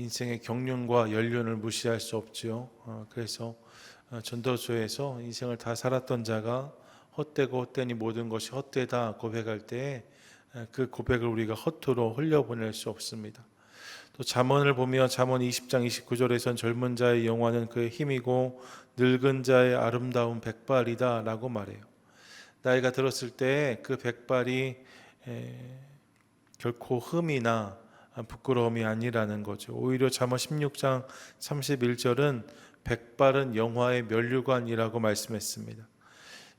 인생의 경륜과 연륜을 무시할 수 없지요. 그래서 전도서에서 인생을 다 살았던 자가 헛되고 헛되니 모든 것이 헛되다 고백할 때 그 고백을 우리가 허투루 흘려보낼 수 없습니다. 또 잠언을 보면 잠언 20장 29절에선 젊은 자의 영화는 그의 힘이고 늙은 자의 아름다운 백발이다 라고 말해요. 나이가 들었을 때 그 백발이 결코 흠이나 부끄러움이 아니라는 거죠. 오히려 잠언 16장 31절은 백발은 영화의 면류관이라고 말씀했습니다.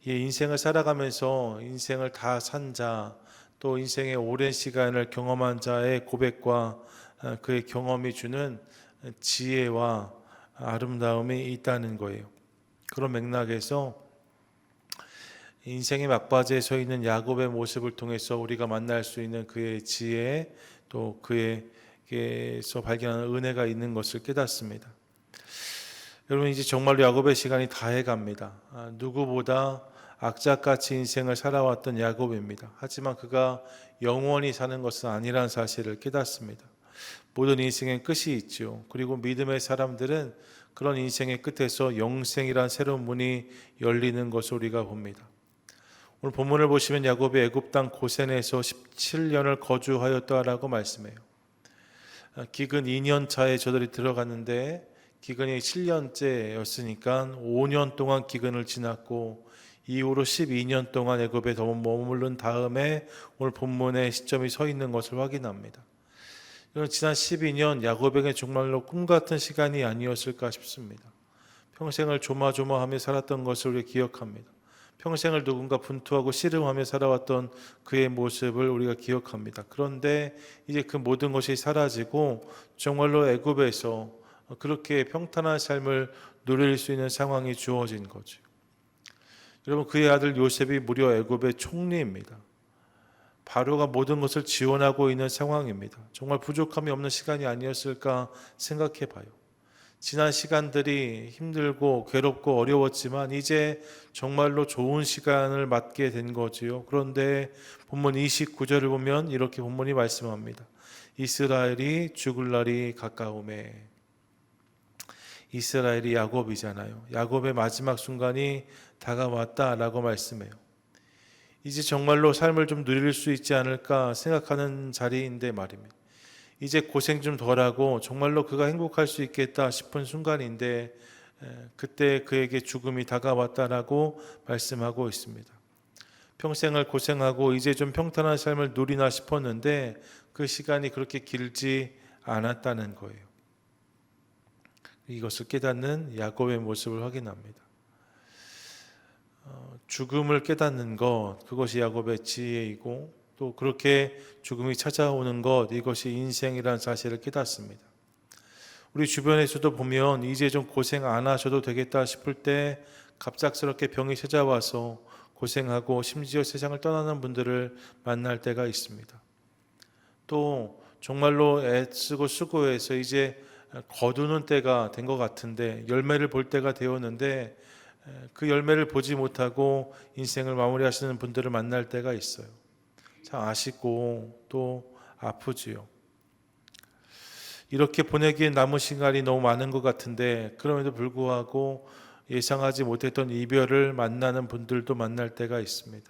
이 인생을 살아가면서 인생을 다 산 자, 또 인생의 오랜 시간을 경험한 자의 고백과 그의 경험이 주는 지혜와 아름다움이 있다는 거예요. 그런 맥락에서 인생의 막바지에 서 있는 야곱의 모습을 통해서 우리가 만날 수 있는 그의 지혜, 또 그에게서 발견하는 은혜가 있는 것을 깨닫습니다. 여러분, 이제 정말로 야곱의 시간이 다해갑니다. 누구보다 악착같이 인생을 살아왔던 야곱입니다. 하지만 그가 영원히 사는 것은 아니라는 사실을 깨닫습니다. 모든 인생엔 끝이 있죠. 그리고 믿음의 사람들은 그런 인생의 끝에서 영생이란 새로운 문이 열리는 것을 우리가 봅니다. 오늘 본문을 보시면 야곱이 애굽 땅 고센에서 17년을 거주하였다라고 말씀해요. 기근 2년 차에 저들이 들어갔는데 기근이 7년째였으니까 5년 동안 기근을 지났고 이후로 12년 동안 애굽에 더 머무른 다음에 오늘 본문의 시점이 서 있는 것을 확인합니다. 지난 12년 야곱에게 정말로 꿈같은 시간이 아니었을까 싶습니다. 평생을 조마조마하며 살았던 것을 우리가 기억합니다. 평생을 누군가 분투하고 씨름하며 살아왔던 그의 모습을 우리가 기억합니다. 그런데 이제 그 모든 것이 사라지고 정말로 애굽에서 그렇게 평탄한 삶을 누릴 수 있는 상황이 주어진 거죠. 여러분, 그의 아들 요셉이 무려 애굽의 총리입니다. 바로가 모든 것을 지원하고 있는 상황입니다. 정말 부족함이 없는 시간이 아니었을까 생각해 봐요. 지난 시간들이 힘들고 괴롭고 어려웠지만 이제 정말로 좋은 시간을 맞게 된 거지요. 그런데 본문 29절을 보면 이렇게 본문이 말씀합니다. 이스라엘이 죽을 날이 가까우매. 이스라엘이 야곱이잖아요. 야곱의 마지막 순간이 다가왔다라고 말씀해요. 이제 정말로 삶을 좀 누릴 수 있지 않을까 생각하는 자리인데 말입니다. 이제 고생 좀 덜하고 정말로 그가 행복할 수 있겠다 싶은 순간인데 그때 그에게 죽음이 다가왔다라고 말씀하고 있습니다. 평생을 고생하고 이제 좀 평탄한 삶을 누리나 싶었는데 그 시간이 그렇게 길지 않았다는 거예요. 이것을 깨닫는 야곱의 모습을 확인합니다. 죽음을 깨닫는 것, 그것이 야곱의 지혜이고 또 그렇게 죽음이 찾아오는 것, 이것이 인생이라는 사실을 깨닫습니다. 우리 주변에서도 보면 이제 좀 고생 안 하셔도 되겠다 싶을 때 갑작스럽게 병이 찾아와서 고생하고 심지어 세상을 떠나는 분들을 만날 때가 있습니다. 또 정말로 애쓰고 수고해서 이제 거두는 때가 된 것 같은데 열매를 볼 때가 되었는데 그 열매를 보지 못하고 인생을 마무리하시는 분들을 만날 때가 있어요. 참 아쉽고 또 아프지요. 이렇게 보내기에 남은 시간이 너무 많은 것 같은데 그럼에도 불구하고 예상하지 못했던 이별을 만나는 분들도 만날 때가 있습니다.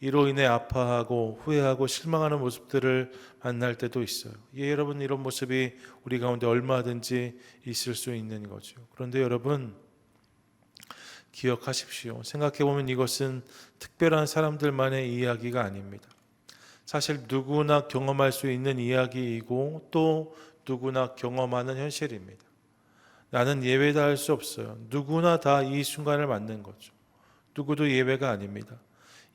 이로 인해 아파하고 후회하고 실망하는 모습들을 만날 때도 있어요. 여러분, 이런 모습이 우리 가운데 얼마든지 있을 수 있는 거죠. 그런데 여러분, 기억하십시오. 생각해보면 이것은 특별한 사람들만의 이야기가 아닙니다. 사실 누구나 경험할 수 있는 이야기이고 또 누구나 경험하는 현실입니다. 나는 예외다 할 수 없어요. 누구나 다 이 순간을 맞는 거죠. 누구도 예외가 아닙니다.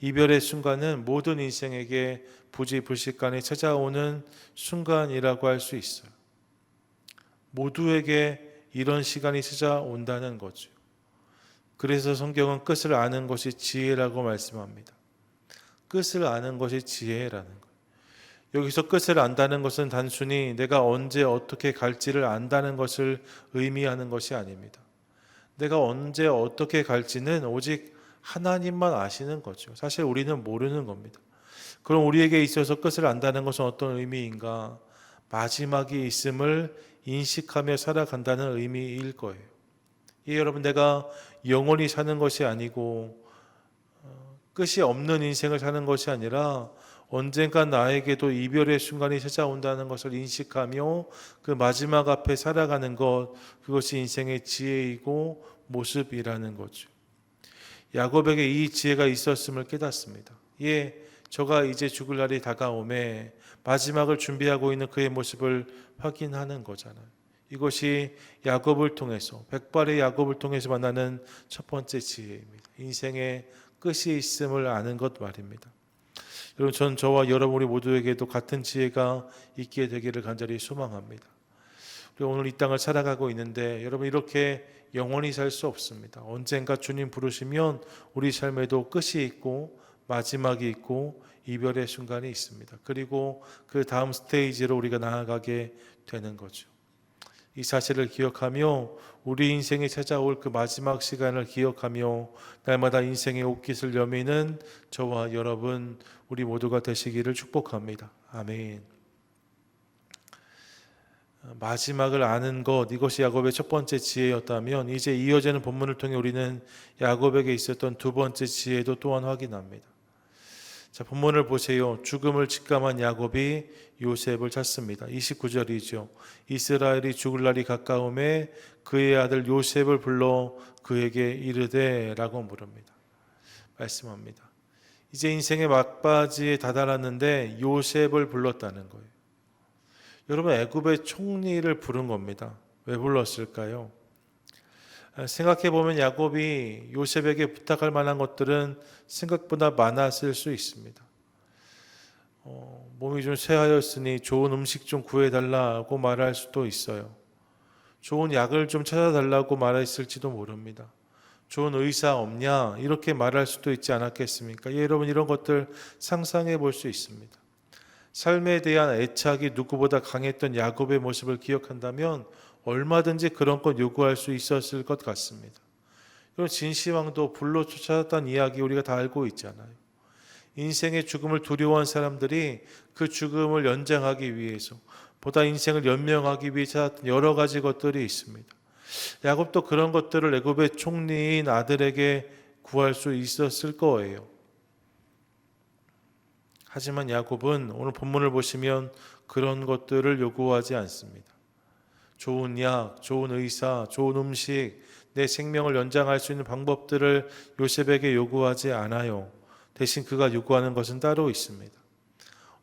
이별의 순간은 모든 인생에게 부지불식간에 찾아오는 순간이라고 할 수 있어요. 모두에게 이런 시간이 찾아온다는 거죠. 그래서 성경은 끝을 아는 것이 지혜라고 말씀합니다. 끝을 아는 것이 지혜라는 거예요. 여기서 끝을 안다는 것은 단순히 내가 언제 어떻게 갈지를 안다는 것을 의미하는 것이 아닙니다. 내가 언제 어떻게 갈지는 오직 하나님만 아시는 거죠. 사실 우리는 모르는 겁니다. 그럼 우리에게 있어서 끝을 안다는 것은 어떤 의미인가? 마지막이 있음을 인식하며 살아간다는 의미일 거예요. 여러분, 내가 영원히 사는 것이 아니고 끝이 없는 인생을 사는 것이 아니라 언젠가 나에게도 이별의 순간이 찾아온다는 것을 인식하며 그 마지막 앞에 살아가는 것, 그것이 인생의 지혜이고 모습이라는 거죠. 야곱에게 이 지혜가 있었음을 깨닫습니다. 저가 이제 죽을 날이 다가오매 마지막을 준비하고 있는 그의 모습을 확인하는 거잖아요. 이것이 야곱을 통해서, 백발의 야곱을 통해서 만나는 첫 번째 지혜입니다. 인생의 끝이 있음을 아는 것 말입니다. 여러분, 전 저와 여러분 우리 모두에게도 같은 지혜가 있게 되기를 간절히 소망합니다. 우리 오늘 이 땅을 살아가고 있는데 여러분, 이렇게 영원히 살 수 없습니다. 언젠가 주님 부르시면 우리 삶에도 끝이 있고 마지막이 있고 이별의 순간이 있습니다. 그리고 그 다음 스테이지로 우리가 나아가게 되는 거죠. 이 사실을 기억하며 우리 인생에 찾아올 그 마지막 시간을 기억하며 날마다 인생의 옷깃을 여미는 저와 여러분 우리 모두가 되시기를 축복합니다. 아멘. 마지막을 아는 것, 이것이 야곱의 첫 번째 지혜였다면 이제 이어지는 본문을 통해 우리는 야곱에게 있었던 두 번째 지혜도 또한 확인합니다. 자, 본문을 보세요. 죽음을 직감한 야곱이 요셉을 찾습니다. 29절이죠. 이스라엘이 죽을 날이 가까움에 그의 아들 요셉을 불러 그에게 이르되 라고 물습니다. 말씀합니다. 이제 인생의 막바지에 다다랐는데 요셉을 불렀다는 거예요. 여러분, 애굽의 총리를 부른 겁니다. 왜 불렀을까요? 생각해보면 야곱이 요셉에게 부탁할 만한 것들은 생각보다 많았을 수 있습니다. 몸이 좀 쇠하였으니 좋은 음식 좀 구해달라고 말할 수도 있어요. 좋은 약을 좀 찾아달라고 말했을지도 모릅니다. 좋은 의사 없냐? 이렇게 말할 수도 있지 않았겠습니까? 여러분, 이런 것들 상상해 볼 수 있습니다. 삶에 대한 애착이 누구보다 강했던 야곱의 모습을 기억한다면 얼마든지 그런 것 요구할 수 있었을 것 같습니다. 진시황도 불로 쫓아왔던 이야기 우리가 다 알고 있잖아요. 인생의 죽음을 두려워한 사람들이 그 죽음을 연장하기 위해서, 보다 인생을 연명하기 위해 찾았던 여러 가지 것들이 있습니다. 야곱도 그런 것들을 애굽의 총리인 아들에게 구할 수 있었을 거예요. 하지만 야곱은 오늘 본문을 보시면 그런 것들을 요구하지 않습니다. 좋은 약, 좋은 의사, 좋은 음식, 내 생명을 연장할 수 있는 방법들을 요셉에게 요구하지 않아요. 대신 그가 요구하는 것은 따로 있습니다.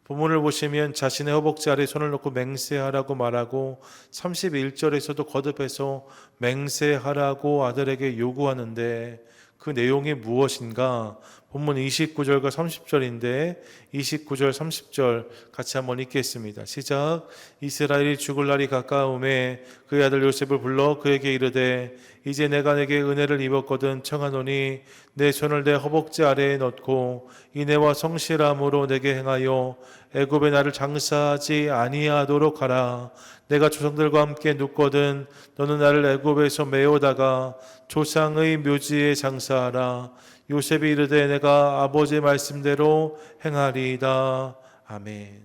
본문을 보시면 자신의 허벅지 아래 손을 놓고 맹세하라고 말하고 31절에서도 거듭해서 맹세하라고 아들에게 요구하는데 그 내용이 무엇인가? 본문 29절과 30절인데 29절 30절 같이 한번 읽겠습니다. 시작. 이스라엘이 죽을 날이 가까움에 그의 아들 요셉을 불러 그에게 이르되 이제 내가 내게 은혜를 입었거든 청하노니 내 손을 내 허벅지 아래에 넣고 인애와 성실함으로 내게 행하여 애굽에 나를 장사하지 아니하도록 하라. 내가 조상들과 함께 눕거든 너는 나를 애굽에서 메어다가 조상의 묘지에 장사하라. 요셉이 이르되 내가 아버지의 말씀대로 행하리이다. 아멘.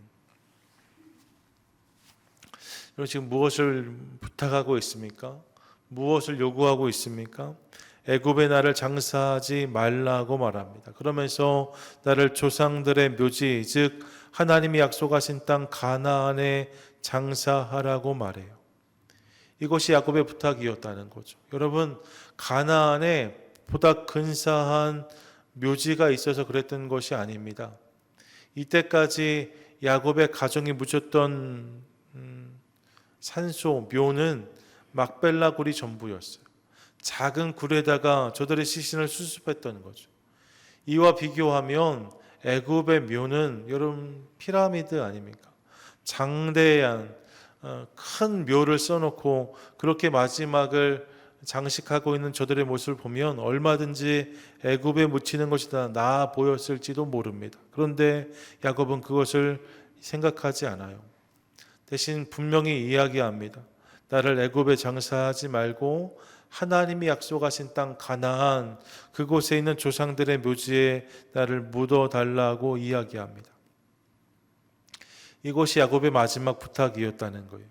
여러분, 지금 무엇을 부탁하고 있습니까? 무엇을 요구하고 있습니까? 애굽에 나를 장사하지 말라고 말합니다. 그러면서 나를 조상들의 묘지, 즉 하나님이 약속하신 땅 가나안에 장사하라고 말해요. 이것이 야곱의 부탁이었다는 거죠. 여러분, 가나안에 보다 근사한 묘지가 있어서 그랬던 것이 아닙니다. 이때까지 야곱의 가정이 묻혔던 산소, 묘는 막벨라 굴이 전부였어요. 작은 굴에다가 저들의 시신을 수습했던 거죠. 이와 비교하면 애굽의 묘는 여러분 피라미드 아닙니까? 장대한 큰 묘를 써놓고 그렇게 마지막을 장식하고 있는 저들의 모습을 보면 얼마든지 애굽에 묻히는 것이 다 나아 보였을지도 모릅니다. 그런데 야곱은 그것을 생각하지 않아요. 대신 분명히 이야기합니다. 나를 애굽에 장사하지 말고 하나님이 약속하신 땅 가나안, 그곳에 있는 조상들의 묘지에 나를 묻어달라고 이야기합니다. 이것이 야곱의 마지막 부탁이었다는 거예요.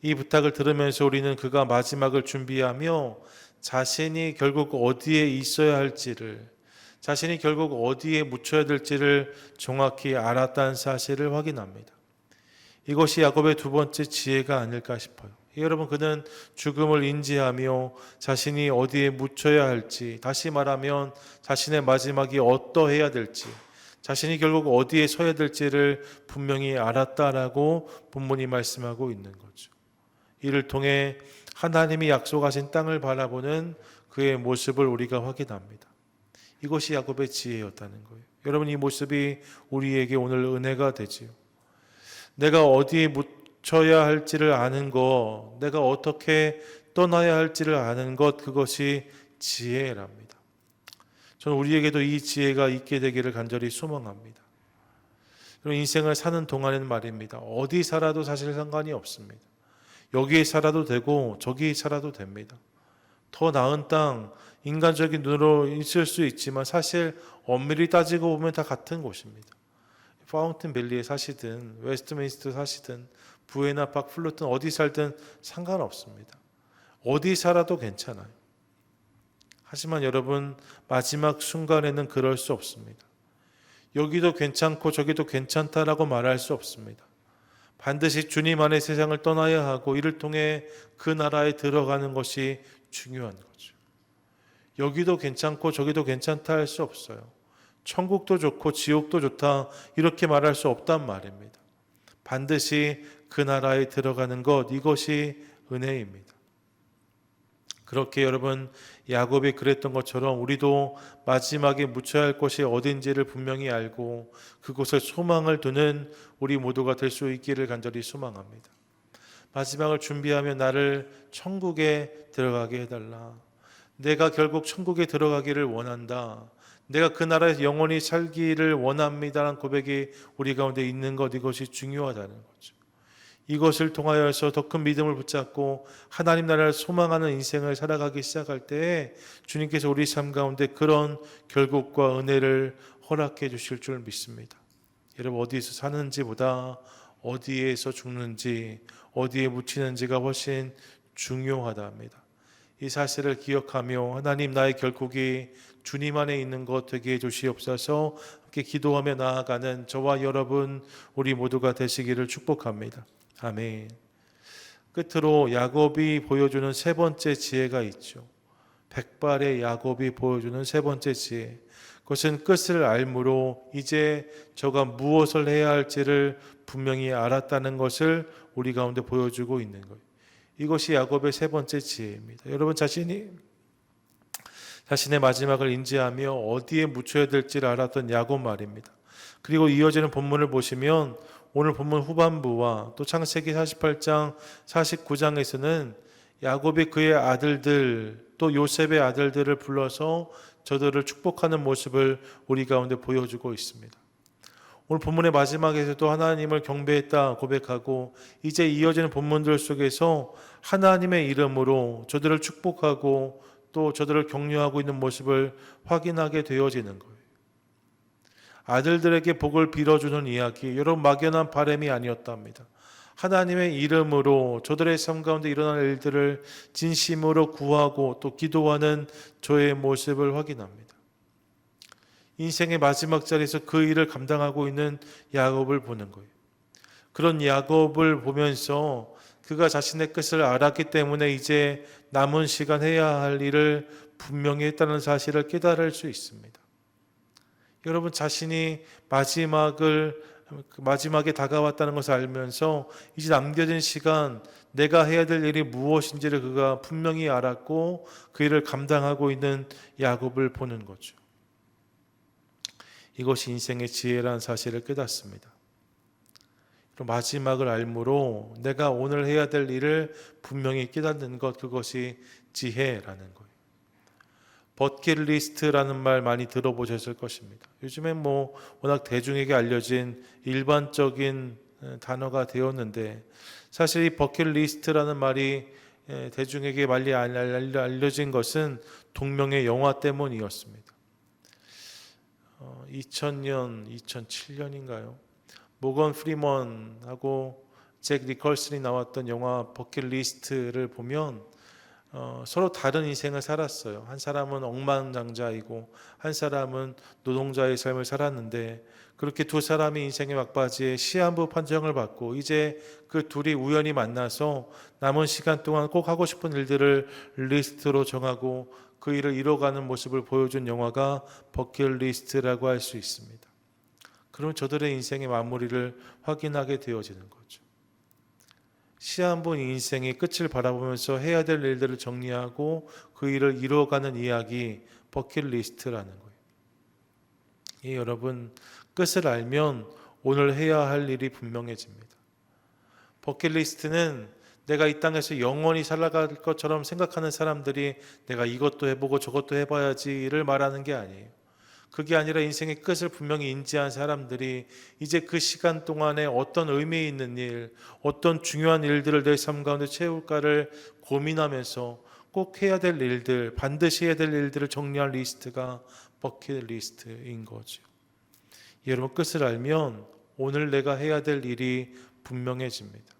이 부탁을 들으면서 우리는 그가 마지막을 준비하며 자신이 결국 어디에 있어야 할지를, 자신이 결국 어디에 묻혀야 될지를 정확히 알았다는 사실을 확인합니다. 이것이 야곱의 두 번째 지혜가 아닐까 싶어요. 여러분, 그는 죽음을 인지하며 자신이 어디에 묻혀야 할지, 다시 말하면 자신의 마지막이 어떠해야 될지, 자신이 결국 어디에 서야 될지를 분명히 알았다라고 본문이 말씀하고 있는 거죠. 이를 통해 하나님이 약속하신 땅을 바라보는 그의 모습을 우리가 확인합니다. 이것이 야곱의 지혜였다는 거예요. 여러분, 이 모습이 우리에게 오늘 은혜가 되지요. 내가 어디에 묻혀야 할지를 아는 것, 내가 어떻게 떠나야 할지를 아는 것, 그것이 지혜랍니다. 저는 우리에게도 이 지혜가 있게 되기를 간절히 소망합니다. 인생을 사는 동안에는 말입니다, 어디 살아도 사실 상관이 없습니다. 여기에 살아도 되고 저기 살아도 됩니다. 더 나은 땅, 인간적인 눈으로 있을 수 있지만 사실 엄밀히 따지고 보면 다 같은 곳입니다. 파운틴밸리에 사시든 웨스트민스터 사시든 부에나 파크 플루튼 어디 살든 상관없습니다. 어디 살아도 괜찮아요. 하지만 여러분, 마지막 순간에는 그럴 수 없습니다. 여기도 괜찮고 저기도 괜찮다라고 말할 수 없습니다. 반드시 주님 안에 세상을 떠나야 하고 이를 통해 그 나라에 들어가는 것이 중요한 거죠. 여기도 괜찮고 저기도 괜찮다 할 수 없어요. 천국도 좋고 지옥도 좋다 이렇게 말할 수 없단 말입니다. 반드시 그 나라에 들어가는 것, 이것이 은혜입니다. 그렇게 여러분, 야곱이 그랬던 것처럼 우리도 마지막에 묻혀야 할 곳이 어딘지를 분명히 알고 그곳에 소망을 두는 우리 모두가 될 수 있기를 간절히 소망합니다. 마지막을 준비하며 나를 천국에 들어가게 해달라. 내가 결국 천국에 들어가기를 원한다. 내가 그 나라에서 영원히 살기를 원합니다라는 고백이 우리 가운데 있는 것, 이것이 중요하다는 거죠. 이것을 통하여서 더 큰 믿음을 붙잡고 하나님 나라를 소망하는 인생을 살아가기 시작할 때 주님께서 우리 삶 가운데 그런 결국과 은혜를 허락해 주실 줄 믿습니다. 여러분, 어디에서 사는지보다 어디에서 죽는지, 어디에 묻히는지가 훨씬 중요하답니다. 이 사실을 기억하며 하나님, 나의 결국이 주님 안에 있는 것 되게 해주시옵소서. 함께 기도하며 나아가는 저와 여러분 우리 모두가 되시기를 축복합니다. 아멘. 끝으로 야곱이 보여주는 세 번째 지혜가 있죠. 백발의 야곱이 보여주는 세 번째 지혜, 그것은 끝을 알므로 이제 저가 무엇을 해야 할지를 분명히 알았다는 것을 우리 가운데 보여주고 있는 거예요. 이것이 야곱의 세 번째 지혜입니다. 여러분, 자신의 마지막을 인지하며 어디에 묻혀야 될지를 알았던 야곱 말입니다. 그리고 이어지는 본문을 보시면 오늘 본문 후반부와 또 창세기 48장 49장에서는 야곱이 그의 아들들 또 요셉의 아들들을 불러서 저들을 축복하는 모습을 우리 가운데 보여주고 있습니다. 오늘 본문의 마지막에서도 하나님을 경배했다 고백하고 이제 이어지는 본문들 속에서 하나님의 이름으로 저들을 축복하고 또 저들을 격려하고 있는 모습을 확인하게 되어지는 거예요. 아들들에게 복을 빌어주는 이야기, 여러분, 막연한 바람이 아니었답니다. 하나님의 이름으로 저들의 삶 가운데 일어날 일들을 진심으로 구하고 또 기도하는 저의 모습을 확인합니다. 인생의 마지막 자리에서 그 일을 감당하고 있는 야곱을 보는 거예요. 그런 야곱을 보면서 그가 자신의 끝을 알았기 때문에 이제 남은 시간 해야 할 일을 분명히 했다는 사실을 깨달을 수 있습니다. 여러분, 자신이 마지막에 다가왔다는 것을 알면서 이제 남겨진 시간 내가 해야 될 일이 무엇인지를 그가 분명히 알았고 그 일을 감당하고 있는 야곱을 보는 거죠. 이것이 인생의 지혜라는 사실을 깨닫습니다. 마지막을 알므로 내가 오늘 해야 될 일을 분명히 깨닫는 것, 그것이 지혜라는 거예요. 버킷리스트라는 말 많이 들어보셨을 것입니다. 요즘엔 워낙 대중에게 알려진 일반적인 단어가 되었는데 사실 이 버킷리스트라는 말이 대중에게 많이 알려진 것은 동명의 영화 때문이었습니다. 2000년, 2007년인가요? 모건 프리먼하고 잭 니콜슨이 나왔던 영화 버킷리스트를 보면 서로 다른 인생을 살았어요. 한 사람은 억만장자이고 한 사람은 노동자의 삶을 살았는데, 그렇게 두 사람이 인생의 막바지에 시한부 판정을 받고 이제 그 둘이 우연히 만나서 남은 시간 동안 꼭 하고 싶은 일들을 리스트로 정하고 그 일을 이뤄가는 모습을 보여준 영화가 버킷리스트라고 할 수 있습니다. 그럼 저들의 인생의 마무리를 확인하게 되어지는 거죠. 시한부 인생의 끝을 바라보면서 해야 될 일들을 정리하고 그 일을 이루어가는 이야기, 버킷리스트라는 거예요. 여러분, 끝을 알면 오늘 해야 할 일이 분명해집니다. 버킷리스트는 내가 이 땅에서 영원히 살아갈 것처럼 생각하는 사람들이 내가 이것도 해보고 저것도 해봐야지를 말하는 게 아니에요. 그게 아니라 인생의 끝을 분명히 인지한 사람들이 이제 그 시간 동안에 어떤 의미 있는 일, 어떤 중요한 일들을 내 삶 가운데 채울까를 고민하면서 꼭 해야 될 일들, 반드시 해야 될 일들을 정리할 리스트가 버킷리스트인 거죠. 여러분, 끝을 알면 오늘 내가 해야 될 일이 분명해집니다.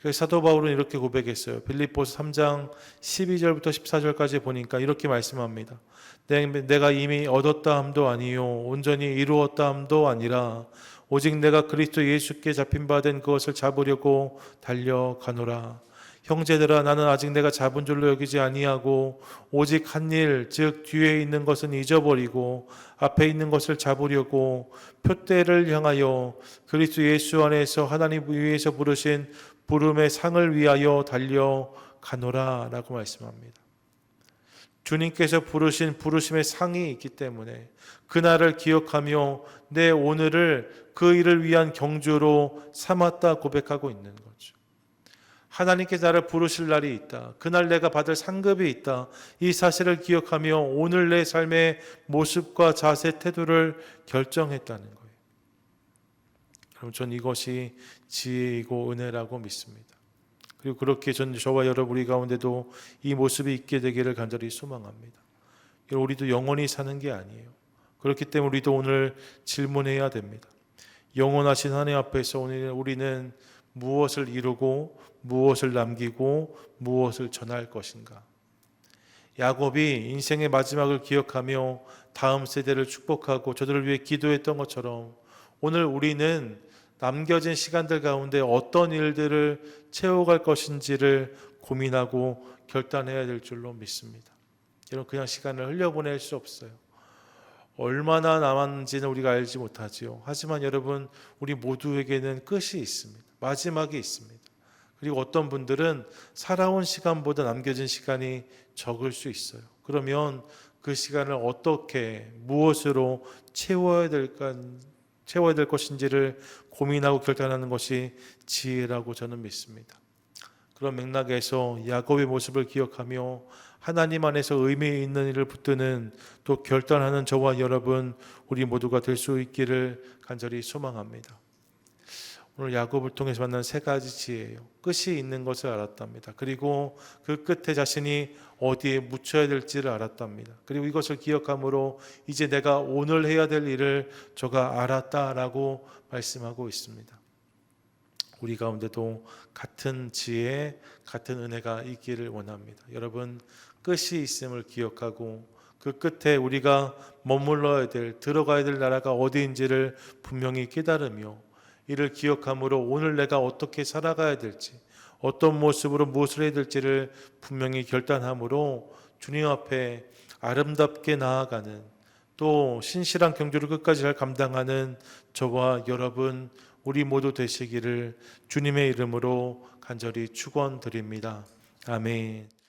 그래서 사도 바울은 이렇게 고백했어요. 빌립보서 3장 12절부터 14절까지 보니까 이렇게 말씀합니다. 내가 이미 얻었다 함도 아니요 온전히 이루었다 함도 아니라 오직 내가 그리스도 예수께 잡힌 바 된 그것을 잡으려고 달려가노라. 형제들아, 나는 아직 내가 잡은 줄로 여기지 아니하고 오직 한 일, 즉 뒤에 있는 것은 잊어버리고 앞에 있는 것을 잡으려고 표대를 향하여 그리스도 예수 안에서 하나님 위에서 부르신 부름의 상을 위하여 달려가노라 라고 말씀합니다. 주님께서 부르신 부르심의 상이 있기 때문에 그날을 기억하며 내 오늘을 그 일을 위한 경주로 삼았다 고백하고 있는 거죠. 하나님께서 나를 부르실 날이 있다. 그날 내가 받을 상급이 있다. 이 사실을 기억하며 오늘 내 삶의 모습과 자세, 태도를 결정했다는 거예요. 여러분, 전 이것이 지혜이고 은혜라고 믿습니다. 그리고 그렇게 저와 여러분 우리 가운데도 이 모습이 있게 되기를 간절히 소망합니다. 우리도 영원히 사는 게 아니에요. 그렇기 때문에 우리도 오늘 질문해야 됩니다. 영원하신 하나님 앞에서 오늘 우리는 무엇을 이루고 무엇을 남기고 무엇을 전할 것인가? 야곱이 인생의 마지막을 기억하며 다음 세대를 축복하고 저들을 위해 기도했던 것처럼 오늘 우리는 남겨진 시간들 가운데 어떤 일들을 채워갈 것인지를 고민하고 결단해야 될 줄로 믿습니다. 여러분, 그냥 시간을 흘려보낼 수 없어요. 얼마나 남았는지는 우리가 알지 못하지요. 하지만 여러분, 우리 모두에게는 끝이 있습니다. 마지막이 있습니다. 그리고 어떤 분들은 살아온 시간보다 남겨진 시간이 적을 수 있어요. 그러면 그 시간을 어떻게, 무엇으로 채워야 될 것인지를 고민하고 결단하는 것이 지혜라고 저는 믿습니다. 그런 맥락에서 야곱의 모습을 기억하며 하나님 안에서 의미 있는 일을 붙드는, 또 결단하는 저와 여러분 우리 모두가 될 수 있기를 간절히 소망합니다. 오늘 야곱을 통해서 만난 세 가지 지혜예요. 끝이 있는 것을 알았답니다. 그리고 그 끝에 자신이 어디에 묻혀야 될지를 알았답니다. 그리고 이것을 기억함으로 이제 내가 오늘 해야 될 일을 저가 알았다라고 말씀하고 있습니다. 우리 가운데도 같은 지혜, 같은 은혜가 있기를 원합니다. 여러분, 끝이 있음을 기억하고 그 끝에 우리가 머물러야 될, 들어가야 될 나라가 어디인지를 분명히 깨달으며 이를 기억함으로 오늘 내가 어떻게 살아가야 될지, 어떤 모습으로 무엇을 해야 될지를 분명히 결단함으로 주님 앞에 아름답게 나아가는, 또 신실한 경주를 끝까지 잘 감당하는 저와 여러분 우리 모두 되시기를 주님의 이름으로 간절히 축원드립니다. 아멘.